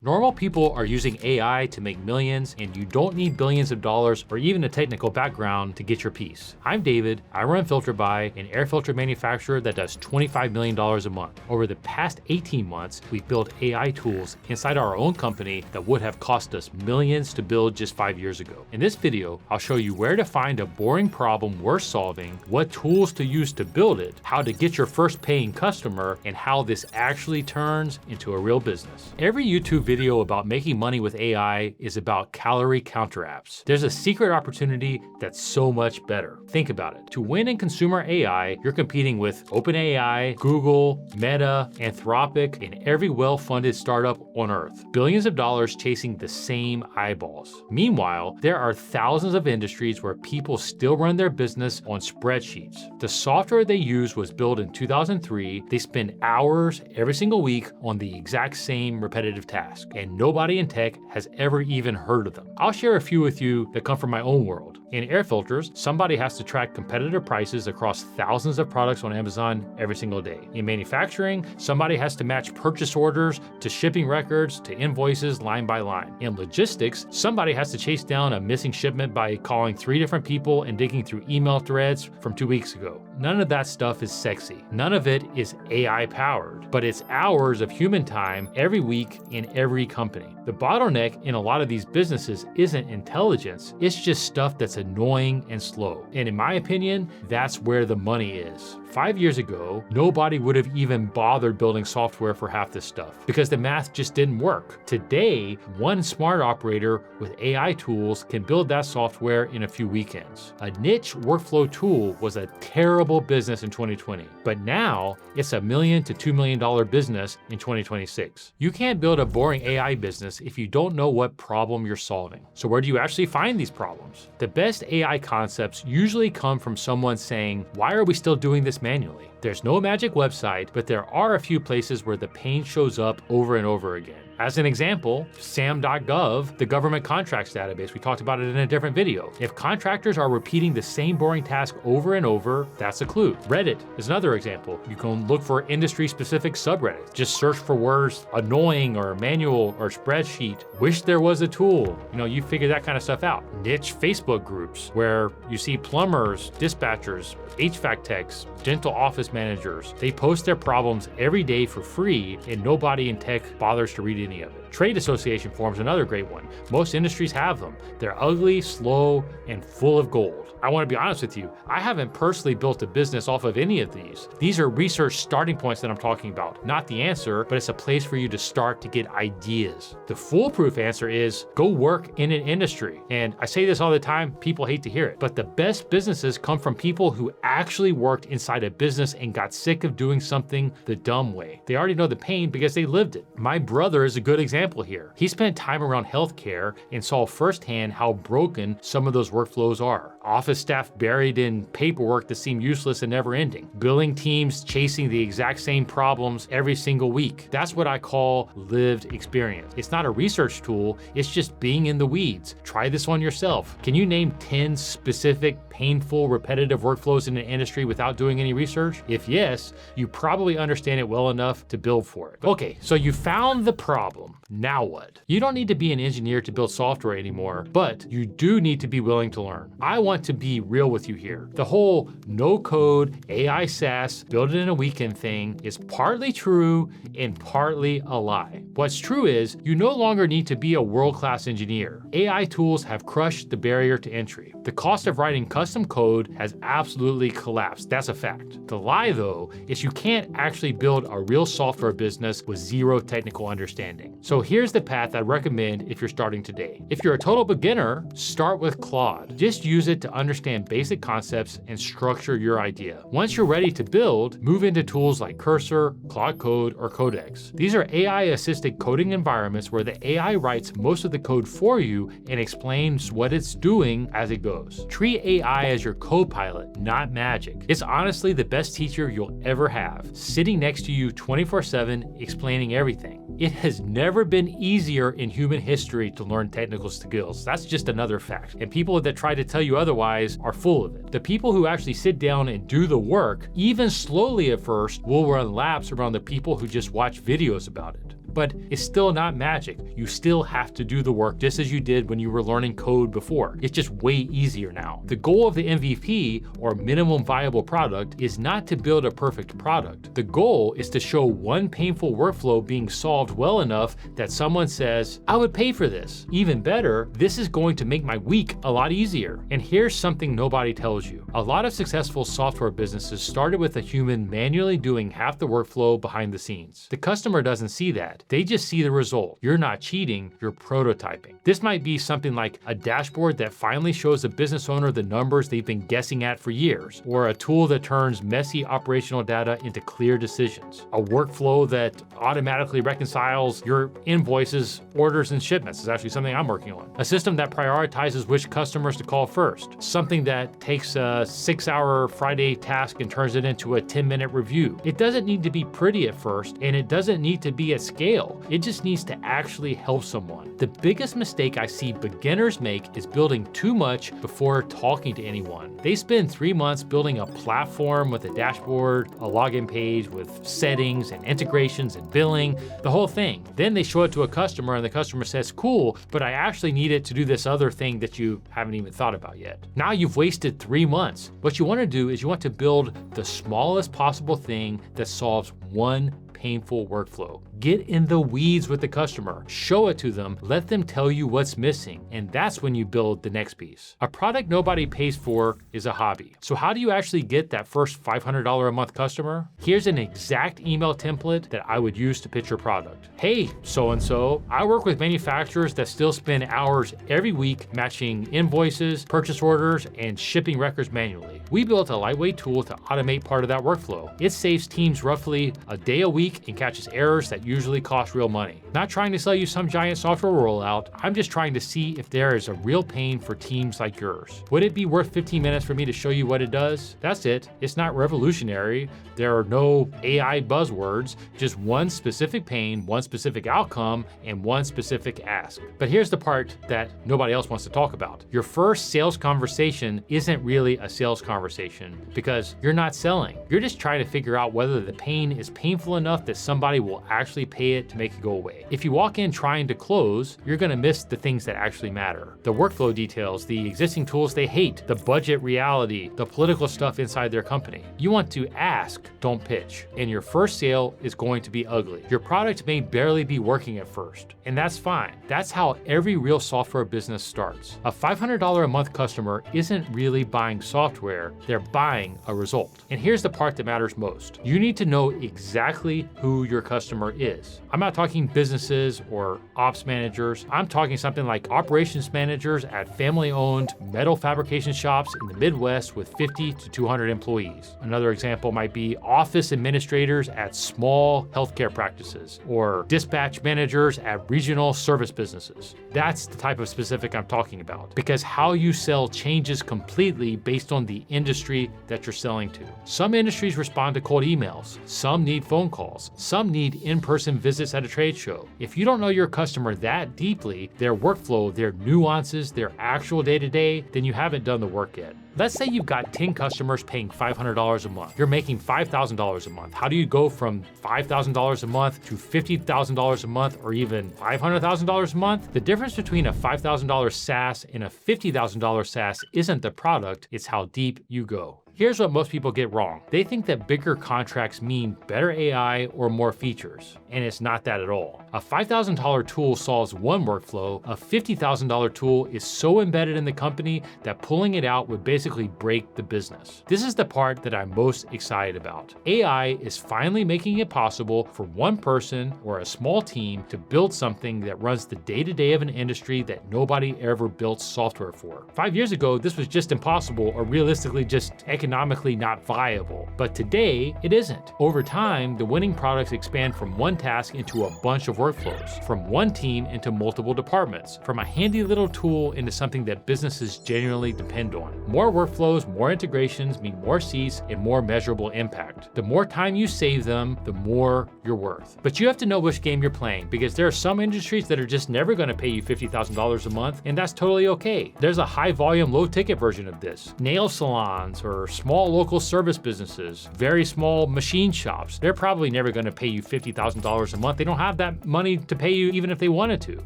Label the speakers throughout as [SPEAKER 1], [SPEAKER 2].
[SPEAKER 1] Normal people are using AI to make millions, and you don't need billions of dollars or even a technical background to get your piece. I'm David. I run Filterbuy, an air filter manufacturer that does $25 million a month. Over the past 18 months, we've built AI tools inside our own company that would have cost us millions to build just 5 years ago. In this video, I'll show you where to find a boring problem worth solving, what tools to use to build it, how to get your first paying customer, and how this actually turns into a real business. Every YouTube video about making money with AI is about calorie counter apps. There's a secret opportunity that's so much better. Think about it. To win in consumer AI, you're competing with OpenAI, Google, Meta, Anthropic, and every well-funded startup on earth. Billions of dollars chasing the same eyeballs. Meanwhile, there are thousands of industries where people still run their business on spreadsheets. The software they use was built in 2003. They spend hours every single week on the exact same repetitive task, and nobody in tech has ever even heard of them. I'll share a few with you that come from my own world. In air filters, somebody has to track competitive prices across thousands of products on Amazon every single day. In manufacturing, somebody has to match purchase orders to shipping records to invoices line by line. In logistics, somebody has to chase down a missing shipment by calling 3 different people and digging through email threads from 2 weeks ago. None of that stuff is sexy. None of it is AI powered, but it's hours of human time every week in every company. The bottleneck in a lot of these businesses isn't intelligence, it's just stuff that's annoying and slow. And in my opinion, that's where the money is. 5 years ago, nobody would have even bothered building software for half this stuff because the math just didn't work. Today, one smart operator with AI tools can build that software in a few weekends. A niche workflow tool was a terrible business in 2020, but now it's $1 million to $2 million business in 2026. You can't build a boring AI business if you don't know what problem you're solving. So where do you actually find these problems? The best AI concepts usually come from someone saying, why are we still doing this manually? There's no magic website, but there are a few places where the pain shows up over and over again. As an example, SAM.gov, the government contracts database, we talked about it in a different video. If contractors are repeating the same boring task over and over, that's a clue. Reddit is another example. You can look for industry-specific subreddits. Just search for words annoying or manual or spreadsheet. Wish there was a tool. You figure that kind of stuff out. Niche Facebook groups where you see plumbers, dispatchers, HVAC techs, dental office managers. They post their problems every day for free, and nobody in tech bothers to read any of it. Trade association forums, another great one. Most industries have them. They're ugly, slow, and full of gold. I want to be honest with you, I haven't personally built a business off of any of these. These are research starting points that I'm talking about. Not the answer, but it's a place for you to start to get ideas. The foolproof answer is go work in an industry. And I say this all the time, people hate to hear it, but the best businesses come from people who actually worked inside a business and got sick of doing something the dumb way. They already know the pain because they lived it. My brother is a good example here. He spent time around healthcare and saw firsthand how broken some of those workflows are. Office staff buried in paperwork that seemed useless and never ending. Billing teams chasing the exact same problems every single week. That's what I call lived experience. It's not a research tool, it's just being in the weeds. Try this on yourself. Can you name 10 specific, painful, repetitive workflows in an industry without doing any research? If yes, you probably understand it well enough to build for it. Okay, so you found the problem. Now what? You don't need to be an engineer to build software anymore, but you do need to be willing to learn. I want to be real with you here. The whole no-code, AI SaaS, build it in a weekend thing is partly true and partly a lie. What's true is you no longer need to be a world-class engineer. AI tools have crushed the barrier to entry. The cost of writing custom code has absolutely collapsed. That's a fact. The lie, though, is you can't actually build a real software business with zero technical understanding. So here's the path I recommend if you're starting today. If you're a total beginner, start with Claude. Just use it to understand basic concepts and structure your idea. Once you're ready to build, move into tools like Cursor, Claude Code, or Codex. These are AI-assisted coding environments where the AI writes most of the code for you and explains what it's doing as it goes. Treat AI as your co-pilot, not magic. It's honestly the best teacher you'll ever have, sitting next to you 24/7, explaining everything. It has never been easier in human history to learn technical skills. That's just another fact. And people that try to tell you otherwise are full of it. The people who actually sit down and do the work, even slowly at first, will run laps around the people who just watch videos about it. but it's still not magic. You still have to do the work just as you did when you were learning code before. It's just way easier now. The goal of the MVP, or minimum viable product, is not to build a perfect product. The goal is to show one painful workflow being solved well enough that someone says, I would pay for this. Even better, this is going to make my week a lot easier. And here's something nobody tells you. A lot of successful software businesses started with a human manually doing half the workflow behind the scenes. The customer doesn't see that. They just see the result. You're not cheating, you're prototyping. This might be something like a dashboard that finally shows the business owner the numbers they've been guessing at for years, or a tool that turns messy operational data into clear decisions, a workflow that automatically reconciles your invoices, orders, and shipments. Is actually something I'm working on. A system that prioritizes which customers to call first, something that takes a 6-hour Friday task and turns it into a 10-minute review. It doesn't need to be pretty at first, and it doesn't need to be at scale. It just needs to actually help someone. The biggest mistake I see beginners make is building too much before talking to anyone. They spend 3 months building a platform with a dashboard, a login page with settings and integrations and billing, the whole thing. Then they show it to a customer and the customer says, cool, but I actually need it to do this other thing that you haven't even thought about yet. Now you've wasted 3 months. What you want to do is you want to build the smallest possible thing that solves one painful workflow. Get in the weeds with the customer, show it to them, let them tell you what's missing, and that's when you build the next piece. A product nobody pays for is a hobby. So how do you actually get that first $500 a month customer? Here's an exact email template that I would use to pitch your product. Hey, so-and-so, I work with manufacturers that still spend hours every week matching invoices, purchase orders, and shipping records manually. We built a lightweight tool to automate part of that workflow. It saves teams roughly a day a week and catches errors that usually cost real money. Not trying to sell you some giant software rollout, I'm just trying to see if there is a real pain for teams like yours. Would it be worth 15 minutes for me to show you what it does? That's it. It's not revolutionary. There are no AI buzzwords, just one specific pain, one specific outcome, and one specific ask. But here's the part that nobody else wants to talk about. Your first sales conversation isn't really a sales conversation because you're not selling. You're just trying to figure out whether the pain is painful enough that somebody will actually pay it to make it go away. If you walk in trying to close, you're gonna miss the things that actually matter. The workflow details, the existing tools they hate, the budget reality, the political stuff inside their company. You want to ask, don't pitch. And your first sale is going to be ugly. Your product may barely be working at first, and that's fine. That's how every real software business starts. A $500 a month customer isn't really buying software, they're buying a result. And here's the part that matters most. You need to know exactly who your customer is. I'm not talking businesses or ops managers. I'm talking something like operations managers at family-owned metal fabrication shops in the Midwest with 50 to 200 employees. Another example might be office administrators at small healthcare practices or dispatch managers at regional service businesses. That's the type of specific I'm talking about, because how you sell changes completely based on the industry that you're selling to. Some industries respond to cold emails. Some need phone calls. Some need in-person visits at a trade show. If you don't know your customer that deeply, their workflow, their nuances, their actual day-to-day, then you haven't done the work yet. Let's say you've got 10 customers paying $500 a month. You're making $5,000 a month. How do you go from $5,000 a month to $50,000 a month or even $500,000 a month? The difference between a $5,000 SaaS and a $50,000 SaaS isn't the product, it's how deep you go. Here's what most people get wrong. They think that bigger contracts mean better AI or more features, and it's not that at all. A $5,000 tool solves one workflow. A $50,000 tool is so embedded in the company that pulling it out would basically break the business. This is the part that I'm most excited about. AI is finally making it possible for one person or a small team to build something that runs the day-to-day of an industry that nobody ever built software for. 5 years ago, this was just impossible or realistically just economically not viable. But today, it isn't. Over time, the winning products expand from one task into a bunch of workflows, from one team into multiple departments, from a handy little tool into something that businesses genuinely depend on. More workflows, more integrations mean more seats and more measurable impact. The more time you save them, the more you're worth. But you have to know which game you're playing, because there are some industries that are just never going to pay you $50,000 a month, and that's totally okay. There's a high volume, low ticket version of this. Nail salons or small local service businesses, very small machine shops. They're probably never going to pay you $50,000 a month. They don't have that money to pay you even if they wanted to.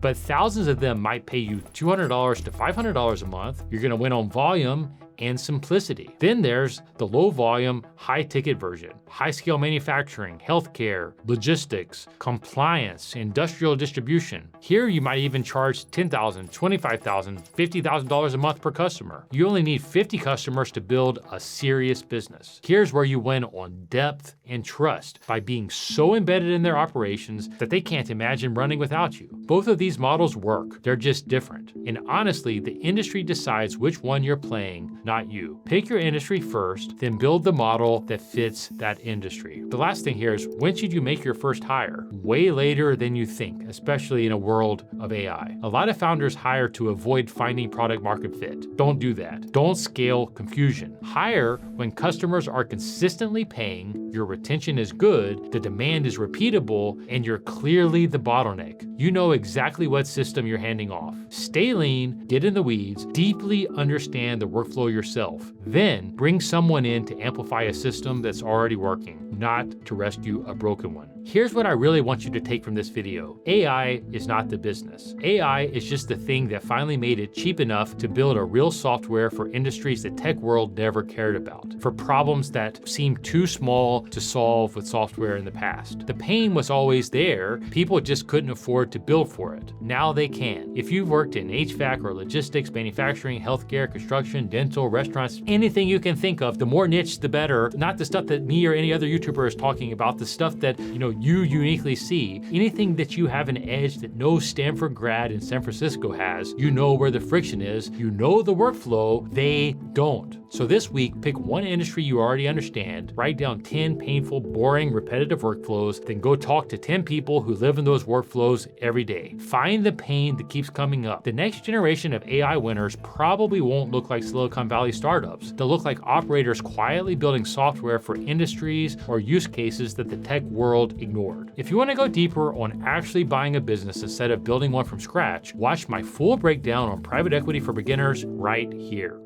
[SPEAKER 1] But thousands of them might pay you $200 to $500 a month. You're going to win on volume and simplicity. Then there's the low volume, high ticket version. High scale manufacturing, healthcare, logistics, compliance, industrial distribution. Here you might even charge $10,000, $25,000, $50,000 a month per customer. You only need 50 customers to build a serious business. Here's where you win on depth and trust by being so embedded in their operations that they can't imagine running without you. Both of these models work, they're just different. And honestly, the industry decides which one you're playing, not you. Pick your industry first, then build the model that fits that industry. The last thing here is, when should you make your first hire? Way later than you think, especially in a world of AI. A lot of founders hire to avoid finding product market fit. Don't do that. Don't scale confusion. Hire when customers are consistently paying, your retention is good, the demand is repeatable, and you're clearly the bottleneck. You know exactly what system you're handing off. Stay lean, get in the weeds, deeply understand the workflow yourself. Then bring someone in to amplify a system that's already working, not to rescue a broken one. Here's what I really want you to take from this video. AI is not the business. AI is just the thing that finally made it cheap enough to build a real software for industries the tech world never cared about, for problems that seemed too small to solve with software in the past. The pain was always there, people just couldn't afford to build for it. Now they can. If you've worked in HVAC or logistics, manufacturing, healthcare, construction, dental, restaurants, anything you can think of, the more niche, the better. Not the stuff that me or any other YouTuber is talking about, the stuff that, you uniquely see. Anything that you have an edge that no Stanford grad in San Francisco has, you know where the friction is, you know the workflow, they don't. So this week, pick one industry you already understand, write down 10 painful, boring, repetitive workflows, then go talk to 10 people who live in those workflows every day. Find the pain that keeps coming up. The next generation of AI winners probably won't look like Silicon Valley startups. They'll look like operators quietly building software for industries or use cases that the tech world ignored. If you want to go deeper on actually buying a business instead of building one from scratch, watch my full breakdown on private equity for beginners right here.